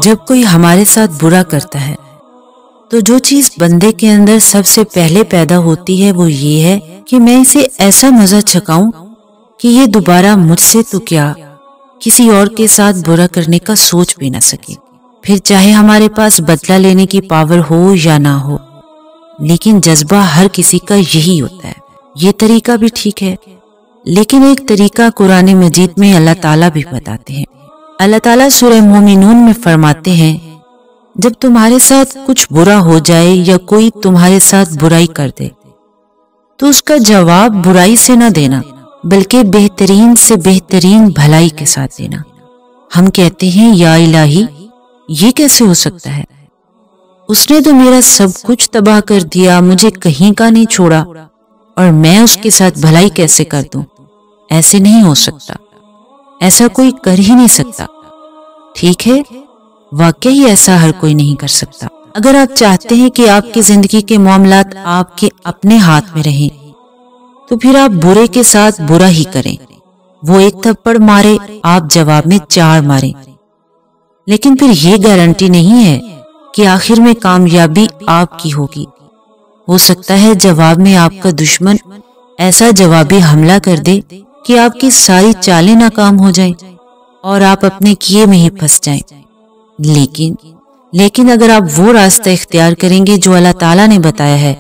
جب کوئی ہمارے ساتھ برا کرتا ہے تو جو چیز بندے کے اندر سب سے پہلے پیدا ہوتی ہے وہ یہ ہے کہ میں اسے ایسا مزہ چکھاؤں کہ یہ دوبارہ مجھ سے تو کیا کسی اور کے ساتھ برا کرنے کا سوچ بھی نہ سکے، پھر چاہے ہمارے پاس بدلہ لینے کی پاور ہو یا نہ ہو، لیکن جذبہ ہر کسی کا یہی ہوتا ہے۔ یہ طریقہ بھی ٹھیک ہے، لیکن ایک طریقہ قرآن مجید میں اللہ تعالیٰ بھی بتاتے ہیں۔ اللہ تعالیٰ سورہ مومنون میں فرماتے ہیں، جب تمہارے ساتھ کچھ برا ہو جائے یا کوئی تمہارے ساتھ برائی کر دے تو اس کا جواب برائی سے نہ دینا بلکہ بہترین سے بہترین بھلائی کے ساتھ دینا۔ ہم کہتے ہیں یا الہی یہ کیسے ہو سکتا ہے، اس نے تو میرا سب کچھ تباہ کر دیا، مجھے کہیں کا نہیں چھوڑا، اور میں اس کے ساتھ بھلائی کیسے کر دوں؟ ایسے نہیں ہو سکتا، ایسا کوئی کر ہی نہیں سکتا۔ ٹھیک ہے، واقعی ایسا ہر کوئی نہیں کر سکتا۔ اگر آپ چاہتے ہیں کہ آپ کی زندگی کے معاملات آپ کے اپنے ہاتھ میں رہیں تو پھر آپ برے کے ساتھ برا ہی کریں۔ وہ ایک تھپڑ مارے، آپ جواب میں 4 ماریں، لیکن پھر یہ گارنٹی نہیں ہے کہ آخر میں کامیابی آپ کی ہوگی۔ ہو سکتا ہے جواب میں آپ کا دشمن ایسا جوابی حملہ کر دے کہ آپ کی ساری چالیں ناکام ہو جائیں اور آپ اپنے کیے میں ہی پھنس جائیں۔ لیکن اگر آپ وہ راستہ اختیار کریں گے جو اللہ تعالیٰ نے بتایا ہے،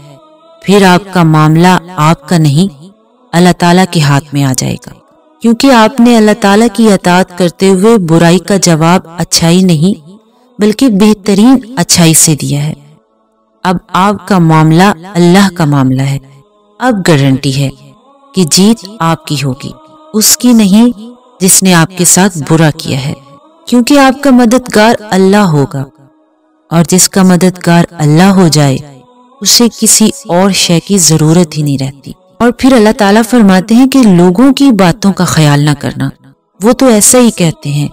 پھر آپ کا معاملہ آپ کا نہیں اللہ تعالیٰ کے ہاتھ میں آ جائے گا، کیونکہ آپ نے اللہ تعالیٰ کی اطاعت کرتے ہوئے برائی کا جواب اچھائی نہیں بلکہ بہترین اچھائی سے دیا ہے۔ اب آپ کا معاملہ اللہ کا معاملہ ہے۔ اب گارنٹی ہے کہ جیت آپ کی ہوگی، اس کی نہیں جس نے آپ کے ساتھ برا کیا ہے، کیونکہ آپ کا مددگار اللہ ہوگا، اور جس کا مددگار اللہ ہو جائے اسے کسی اور شے کی ضرورت ہی نہیں رہتی۔ اور پھر اللہ تعالیٰ فرماتے ہیں کہ لوگوں کی باتوں کا خیال نہ کرنا، وہ تو ایسا ہی کہتے ہیں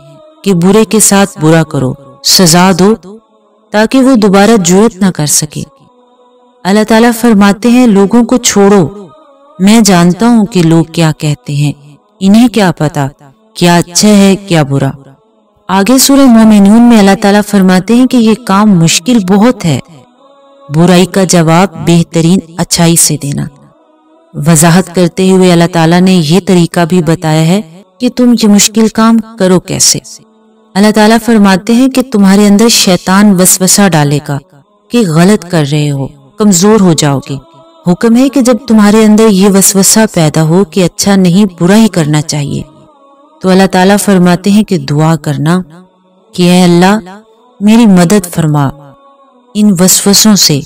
کہ برے کے ساتھ برا کرو، سزا دو تاکہ وہ دوبارہ جرأت نہ کر سکے۔ اللہ تعالیٰ فرماتے ہیں لوگوں کو چھوڑو، میں جانتا ہوں کہ لوگ کیا کہتے ہیں، انہیں کیا پتا کیا اچھا ہے کیا برا۔ آگے سورہ مومنون میں اللہ تعالیٰ فرماتے ہیں کہ یہ کام مشکل بہت ہے، برائی کا جواب بہترین اچھائی سے دینا۔ وضاحت کرتے ہوئے اللہ تعالیٰ نے یہ طریقہ بھی بتایا ہے کہ تم یہ مشکل کام کرو کیسے۔ اللہ تعالیٰ فرماتے ہیں کہ تمہارے اندر شیطان وسوسہ ڈالے گا کہ غلط کر رہے ہو، کمزور ہو جاؤ گے۔ حکم ہے کہ جب تمہارے اندر یہ وسوسہ پیدا ہو کہ اچھا نہیں برا ہی کرنا چاہیے، تو اللہ تعالیٰ فرماتے ہیں کہ دعا کرنا کہ اے اللہ میری مدد فرما، ان وسوسوں سے،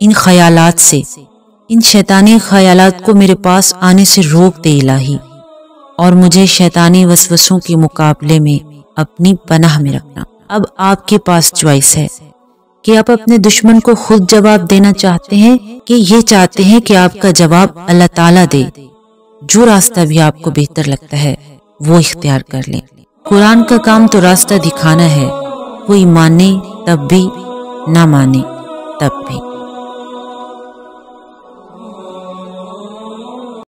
ان خیالات سے، ان شیطانی خیالات کو میرے پاس آنے سے روک دے الہی، اور مجھے شیطانی وسوسوں کے مقابلے میں اپنی پناہ میں رکھنا۔ اب آپ کے پاس چوائس ہے کہ آپ اپنے دشمن کو خود جواب دینا چاہتے ہیں کہ یہ چاہتے ہیں کہ آپ کا جواب اللہ تعالیٰ دے۔ جو راستہ بھی آپ کو بہتر لگتا ہے وہ اختیار کر لیں۔ قرآن کا کام تو راستہ دکھانا ہے، کوئی مانے تب بھی، نہ مانے تب بھی۔